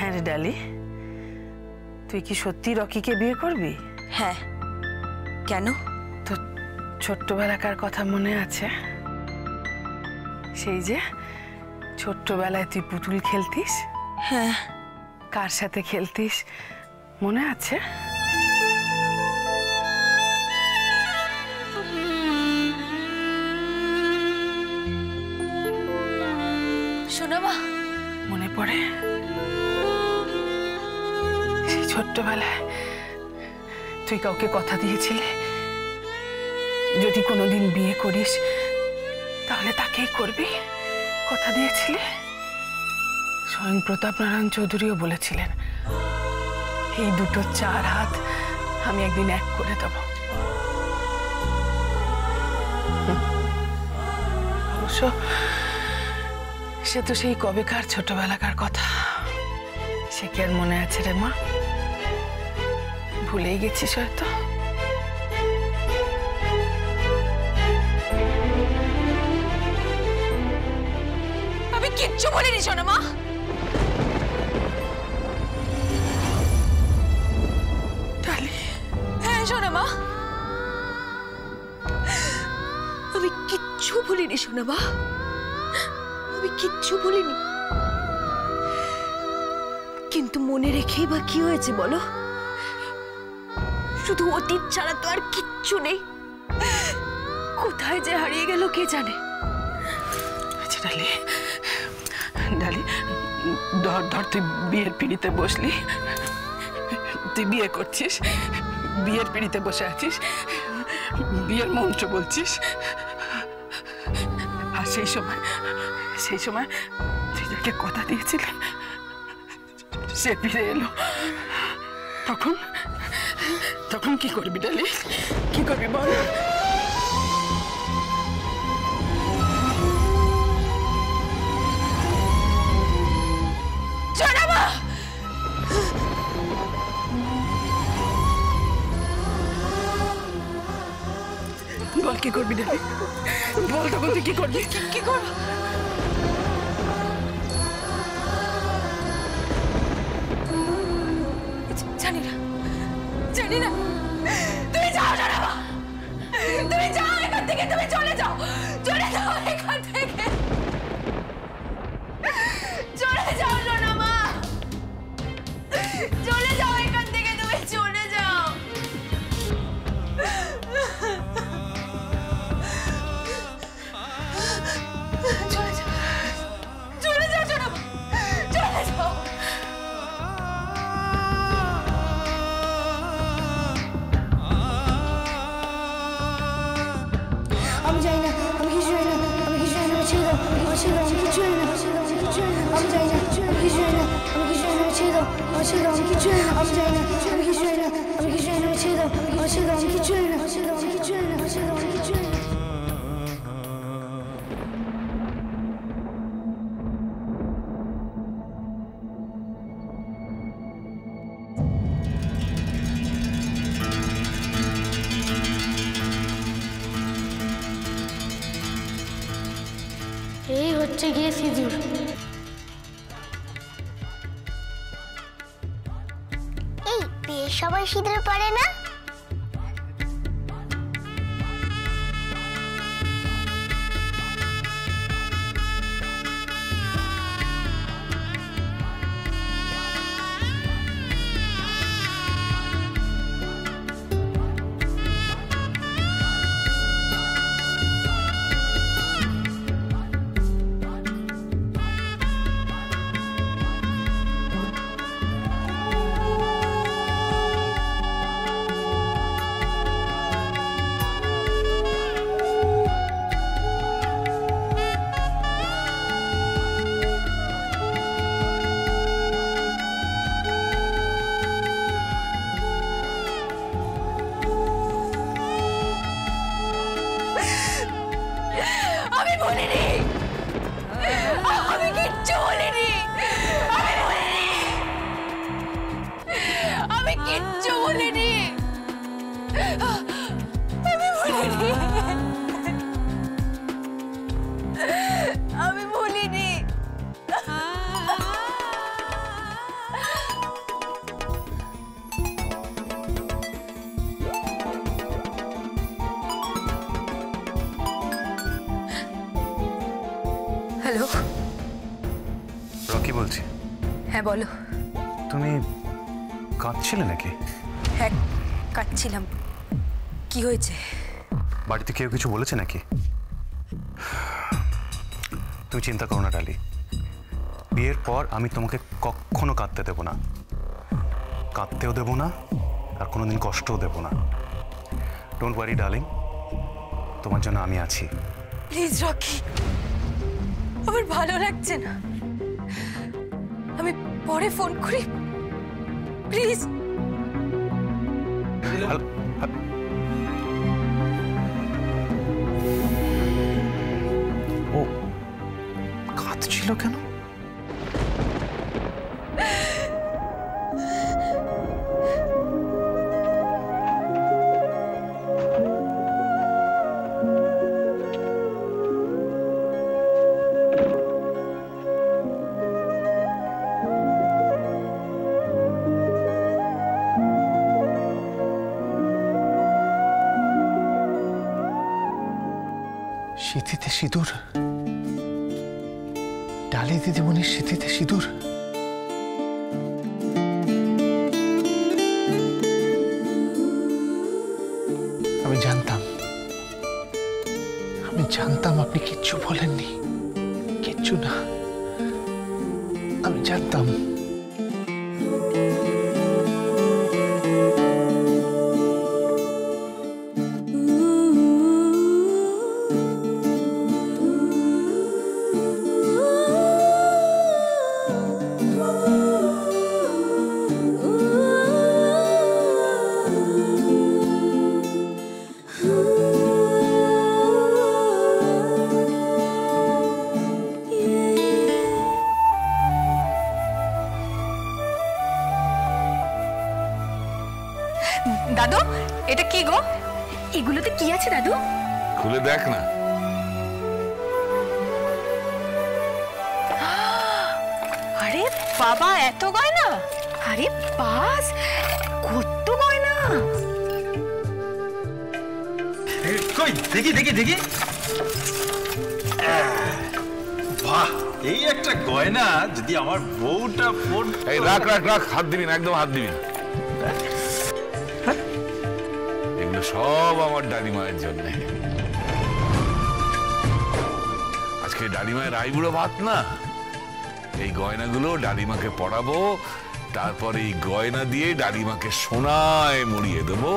হ্যাঁ রে ডালি, তুই কি সত্যি রকিকে বিয়ে করবি? হ্যাঁ। কেন? তো ছোট্টবেলাকার কথা মনে আছে? সেই যে ছোট্টবেলায় তুই পুতুল খেলতিস। হ্যাঁ। কার সাথে খেলতিস মনে আছে? শোনো মা, মনে পড়ে সেই ছোট্টবেলায় তুই কাউকে কথা দিয়েছিলি যদি কোনোদিন বিয়ে করিস তাহলে তাকেই করবি, কথা দিয়েছিলি। স্বয়ং প্রতাপ নারায়ণ চৌধুরীও বলেছিলেন এই দুটো চার হাত আমি একদিন এক করে দেব। অবশ্য সে তো সেই কবেকার ছোটবেলাকার কথা, সে কি আর মনে আছে রে মা? ভুলেই গেছিস হয়তো। আমি কিচ্ছু বলিনি শোনো মা। হ্যাঁ শোনো মা, আমি কিচ্ছু বলিনি শোনো মা, আমি কিচ্ছু বলিনি। কিন্তু মনে রেখেই বা কি হয়েছে বলো? শুধু অতীত ছাড়া তো আর কিচ্ছু নেই। কোথায় যে হারিয়ে গেল কে জানে। আচ্ছা ডালি, ডালি ধর ধর, তুই বিয়ের পিড়িতে বসলি, তুই বিয়ে করছিস, বিয়ের পিড়িতে বসে আছিস, বিয়ের মন্ত্র বলছিস, আর সেই সময় তুই যাকে কথা দিয়েছিলি সে ফিরে এলো, তখন কি করবি ডালি? কি করবি বল? বল কি করবি ডালি, বল তখন তুই কি করবি? কি করবো? জানি না। তুমি যাও জানাবা, তুমি যাও এখান থেকে, তুমি চলে যাও এখান থেকে, চলে যাও জানাবা, চলে যাও এখান থেকে, তুমি চলে যাও। চলে যাও জানাবা, চলে যাও। আমি যাই না, আমি কিছু জানি না, আমি কিছু জানি না, ছেড়ে দাও, আমি ছেড়ে দাও, আমি কিছু জানি না, আমি যাই না, আমি কিছু জানি না, আমি কিছু জানি না, ছেড়ে দাও, ছেড়ে দাও, আমি কিছু জানি না, আমি যাই না, আমি কিছু জানি না, আমি কিছু জানি না, ছেড়ে দাও, ছেড়ে দাও, আমি কিছু জানি না, ছেড়ে দাও, আমি কিছু জানি না, ছেড়ে দাও, আমি কিছু জানি না। এই হচ্ছে গিয়ে সিঁদুর। এই বিয়ের সবাই সিঁদুর পরে না? হ্যালো, রকি বলছি। হ্যাঁ বলো। তুমি কাঁদছিলে নাকি? হ্যাঁ কাঁদছিলাম। কি হয়েছে? বাড়িতে কেউ কিছু বলেছে নাকি? তুমি চিন্তা করো না ডালি, বিয়ের পর আমি তোমাকে কখনো কাঁদতে দেব না, কাঁদতেও দেব না, আর কোনোদিন কষ্টও দেব না। ডোন্ট ওয়ারি ডার্লিং, তোমার জন্য আমি আছি। প্লিজ রকি, আমার ভালো লাগছে না, আমি পরে ফোন করি প্লিজ। ও কাঁদছিল কেন? সিঁথিতে সিঁদুর, ডালি দিদিমণির সিঁথিতে সিঁদুর। আমি জানতাম আপনি কিচ্ছু বলেননি, কিচ্ছু না, আমি জানতাম। দাদু এটা কি গো? এগুলোতে কি আছে দাদু? খুলে দেখ না। আরে বাবা, এত গয়না! আরে বাস, কত গয়না! কই দেখি দেখি দেখি, বাহ, এই একটা গয়না যদি আমার বউটা ফোন। এই রাখ রাখ রাখ, হাত দিবি না, একদম হাত দিবি না। এগুলো সব আমার ডালিমায়ের জন্য। আজকে ডালিমায়ের আইবুড়ো ভাত না, এই গয়নাগুলো ডালিমাকে পরাবো, তারপর এই গয়না দিয়ে ডালিমাকে সোনায় মুড়িয়ে দেবো,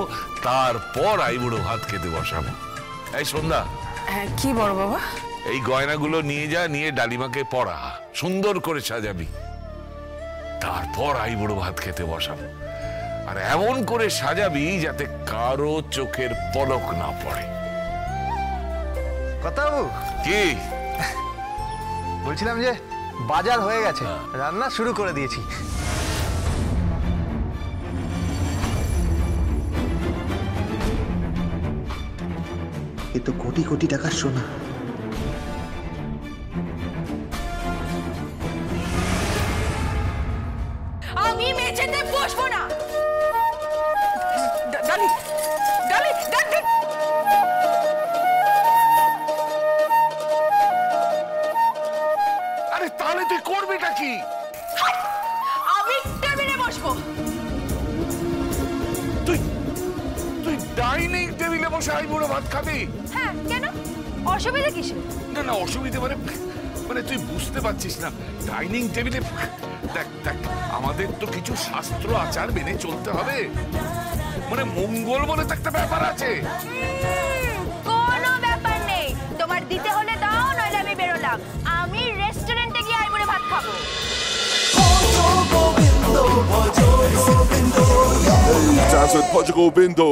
তারপর আইবুড়ো ভাত খেতে বসাবো। এই সন্ধ্যা, কি বড় বাবা? এই গয়নাগুলো নিয়ে যা, নিয়ে ডালিমাকে পরা, সুন্দর করে সাজাবি, তারপর আইবুড়ো ভাত খেতে বসাবো। আর এমন করে সাজাবি যাতে কারো চোখের পলক না পড়ে। কথা কি বলছিলাম যে বাজার হয়ে গেছে, রান্না শুরু করে দিয়েছি। এ তো কোটি কোটি টাকার সোনা। আমি মেঝেতে বসবো না। ডালি ডালি ডালি, আরে তাহলে তুই করবিটা কি? আমি টেবিলে বসবো। তুই তুই ডাইনিং টেবিলে বসে আইবুড়ো ভাত খাবি? হ্যাঁ, কেন? অসুবিধা কিসে? না না, অসুবিধা মানে তুই বুঝতে পারছিস না। ডাইনিং টেবিলে দেখ দেখ, আমাদের তো কিছু শাস্ত্র আচার মেনে চলতে হবে, মানে মঙ্গল বলে তো একটা ব্যাপার আছে। কোনো ব্যাপার নেই, তোমার দিতে হলে দাও, নইলে আমি বেরোলাম। আমি রেস্টুরেন্টে গিয়ে আইবুড়ো ভাত খাবো। Dance with Portugal Bindo.